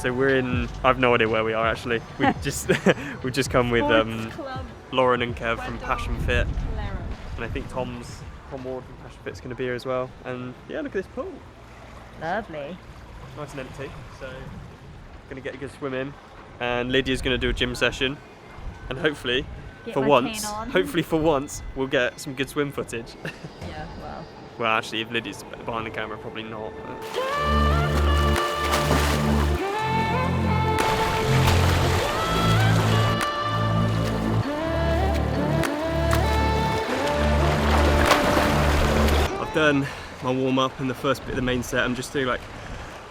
so we're in. I have no idea where we are actually. We've just come with Lauren and Kev from Passion Fit, and I think Tom Ward from Passion Fit's going to be here as well. And yeah, look at this pool. Lovely. Nice and empty. So going to get a good swim in, and Lydia's going to do a gym session, and hopefully for once we'll get some good swim footage. Yeah. Well, actually, if Lydia's behind the camera, probably not. I've done my warm-up in the first bit of the main set. I'm just doing like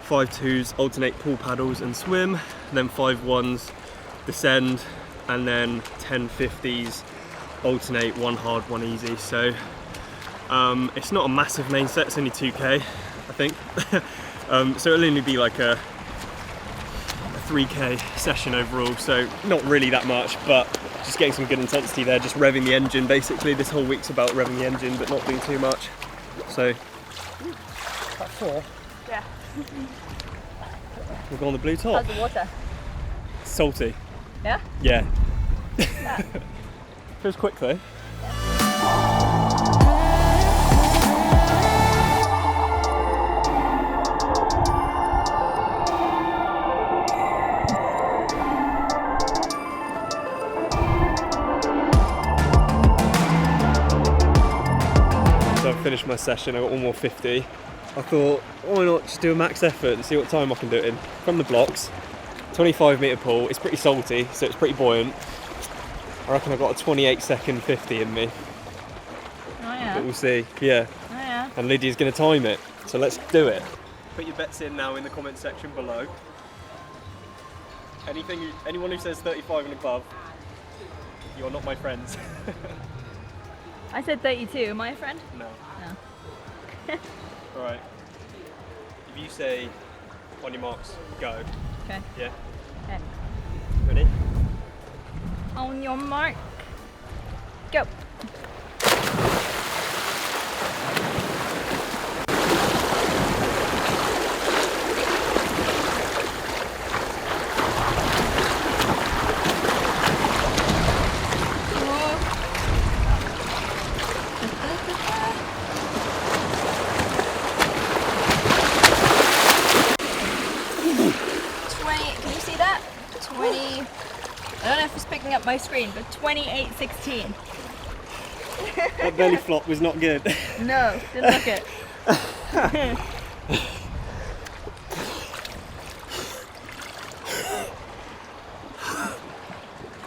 5 2s, alternate pool paddles and swim, and then 5 1s, descend, and then 10 50s, alternate 1 hard, 1 easy. So it's not a massive main set, it's only 2k, I think. So it'll only be like a 3k session overall, so not really that much, but just getting some good intensity there, just revving the engine basically. This whole week's about revving the engine, but not doing too much. So, about 4. Yeah. We'll go on the blue top. How's the water? Salty. Yeah? Yeah. Feels quick though. Finished my session, I got 1 more 50. I thought, why not just do a max effort and see what time I can do it in. From the blocks, 25 metre pool, it's pretty salty, so it's pretty buoyant. I reckon I've got a 28-second 50 in me. Oh yeah. But we'll see, yeah. Oh yeah. And Lydia's going to time it, so let's do it. Put your bets in now in the comment section below. Anyone who says 35 and above, you're not my friends. I said 32, am I a friend? No. No. Alright. If you say, on your marks, go. Okay. Yeah? Okay. Ready? On your mark, go. I don't know if it's picking up my screen, but 28.16. That belly flop was not good. No, didn't look it.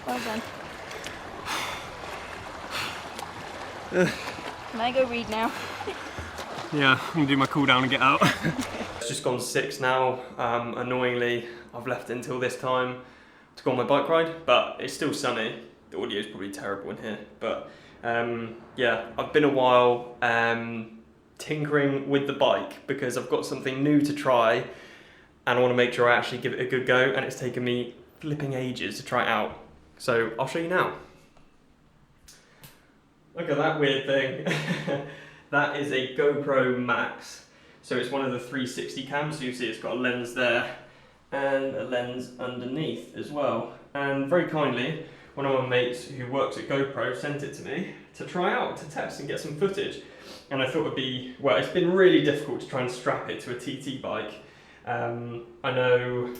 Well done. Can I go read now? Yeah, I'm gonna do my cool down and get out. It's just gone 6 now. Annoyingly, I've left it until this time to go on my bike ride, but it's still sunny. The audio is probably terrible in here, but yeah, I've been a while tinkering with the bike because I've got something new to try and I want to make sure I actually give it a good go, and it's taken me flipping ages to try it out. So I'll show you now. Look at that weird thing. That is a GoPro Max. So it's one of the 360 cams, so you see it's got a lens there and a lens underneath as well. And very kindly, one of my mates who works at GoPro sent it to me to try out, to test and get some footage. And I thought it would be, well, it's been really difficult to try and strap it to a TT bike. I know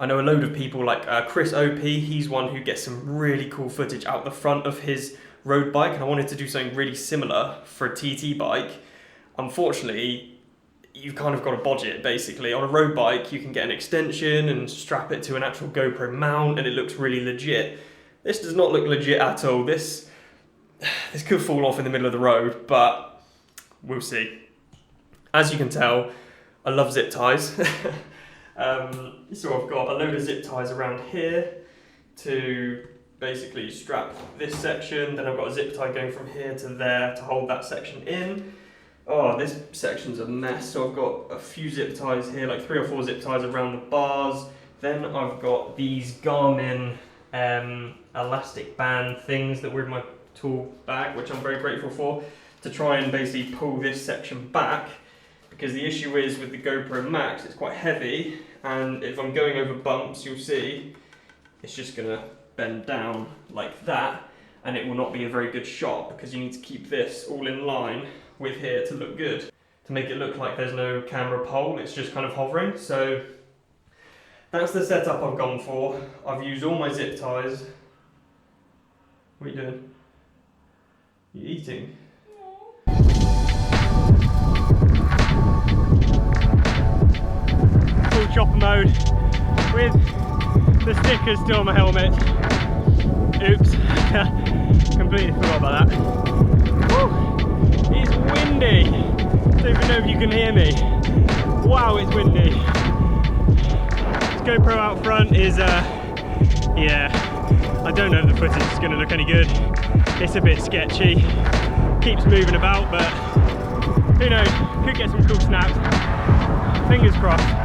a load of people like Chris OP, he's one who gets some really cool footage out the front of his road bike, and I wanted to do something really similar for a TT bike. Unfortunately, you've kind of got to bodge it basically. On a road bike, you can get an extension and strap it to an actual GoPro mount and it looks really legit. This does not look legit at all. This could fall off in the middle of the road, but we'll see. As you can tell, I love zip ties. So I've got a load of zip ties around here to basically strap this section. Then I've got a zip tie going from here to there to hold that section in. Oh, this section's a mess. So I've got a few zip ties here, like 3 or 4 zip ties around the bars. Then I've got these Garmin elastic band things that were in my tool bag, which I'm very grateful for, to try and basically pull this section back because the issue is with the GoPro Max, it's quite heavy, and if I'm going over bumps, you'll see it's just gonna bend down like that, and it will not be a very good shot because you need to keep this all in line with here to look good. To make it look like there's no camera pole, it's just kind of hovering. So that's the setup I've gone for. I've used all my zip ties. What are you doing? You eating? Full chopper mode with the stickers still on my helmet. Oops, completely forgot about that. Woo. It's windy. Don't even know if you can hear me. Wow, it's windy. This GoPro out front is, yeah, I don't know if the footage is going to look any good. It's a bit sketchy. Keeps moving about, but who knows? Could get some cool snaps. Fingers crossed.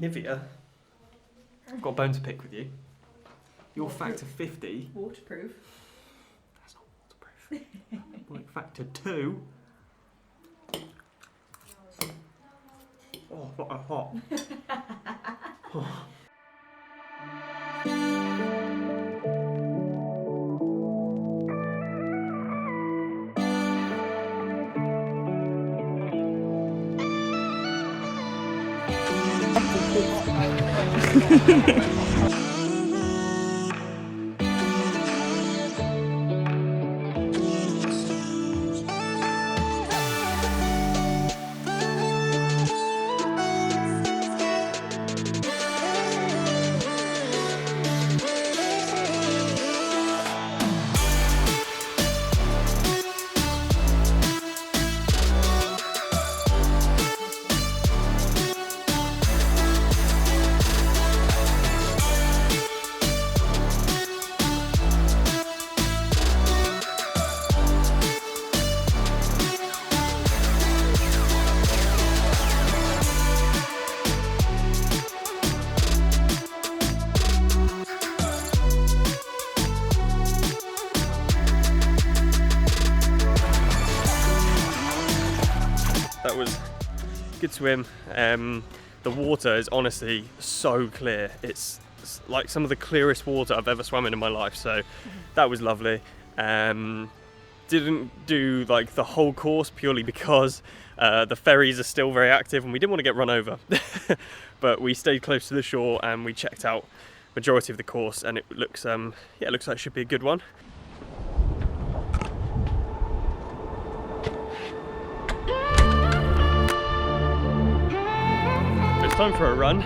Nivea, I've got a bone to pick with you. Your factor 50. Waterproof. That's not waterproof. Like factor 2. Oh, not hot. Oh. That was a good swim. The water is honestly so clear. It's like some of the clearest water I've ever swum in my life, so that was lovely. Didn't do like the whole course purely because the ferries are still very active and we didn't want to get run over. But we stayed close to the shore and we checked out majority of the course, and it looks yeah, it looks like it should be a good one. It's time for a run.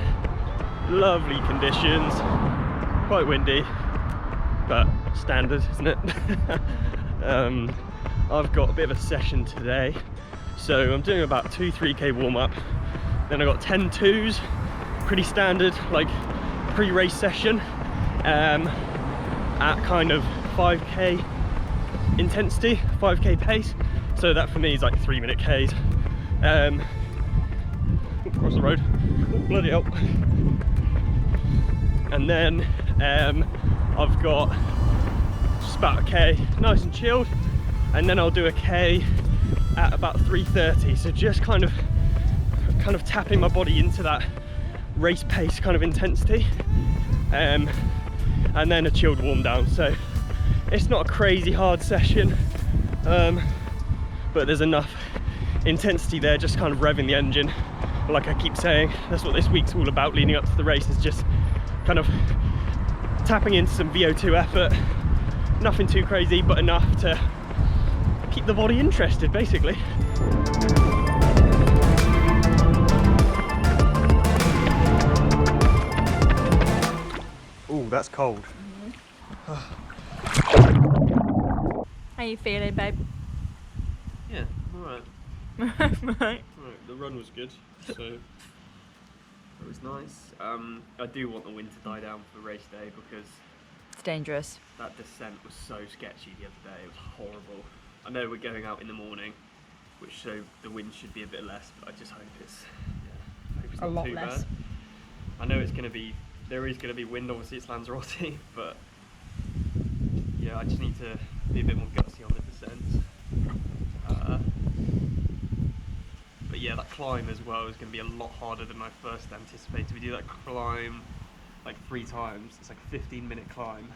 Lovely conditions, quite windy, but standard, isn't it? I've got a bit of a session today, so I'm doing about 2-3k warm-up, then I've got 10 twos, pretty standard like pre-race session, at kind of 5k intensity, 5k pace, so that for me is like 3-minute Ks. Across the road, oh, bloody hell. And then I've got just about a K, nice and chilled, and then I'll do a K at about 3:30, so just kind of tapping my body into that race pace kind of intensity, and then a chilled warm down. So it's not a crazy hard session, but there's enough intensity there, just kind of revving the engine. Like I keep saying, that's what this week's all about leading up to the race, is just kind of tapping into some VO2 effort. Nothing too crazy, but enough to keep the body interested, basically. Oh, that's cold. How you feeling, babe? Yeah, alright. Right. Right, the run was good, so it was nice. I do want the wind to die down for race day because It's dangerous. that descent was so sketchy the other day. It was horrible. I know we're going out in the morning, which so the wind should be a bit less, but I just hope it's A not lot too less. bad. I know there is going to be wind. Obviously, it's Lanzarote, but yeah, I just need to be a bit more gutsy on the descent. But yeah, that climb as well is going to be a lot harder than I first anticipated. We do that climb like 3 times. It's like a 15-minute climb.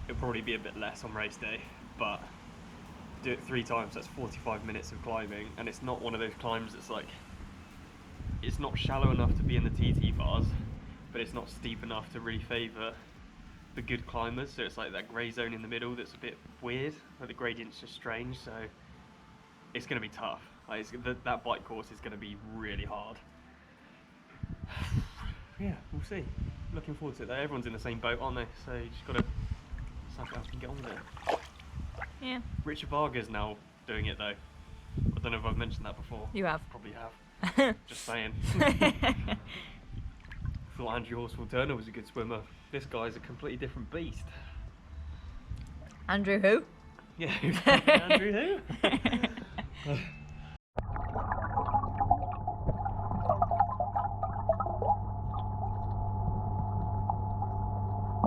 It'll probably be a bit less on race day, but do it 3 times, that's 45 minutes of climbing, and it's not one of those climbs that's like, it's not shallow enough to be in the TT bars, but it's not steep enough to really favour the good climbers, so it's like that grey zone in the middle that's a bit weird, where the gradient's just strange, so it's going to be tough. Like that bike course is going to be really hard. Yeah, we'll see. Looking forward to it though. Everyone's in the same boat, aren't they? So you just got to suck it up and get on with it. Yeah. Richard Varga's now doing it though. I don't know if I've mentioned that before. You have. Probably have. Just saying. Thought Andrew Horsfall Turner was a good swimmer. This guy's a completely different beast. Andrew who? Yeah, Andrew who?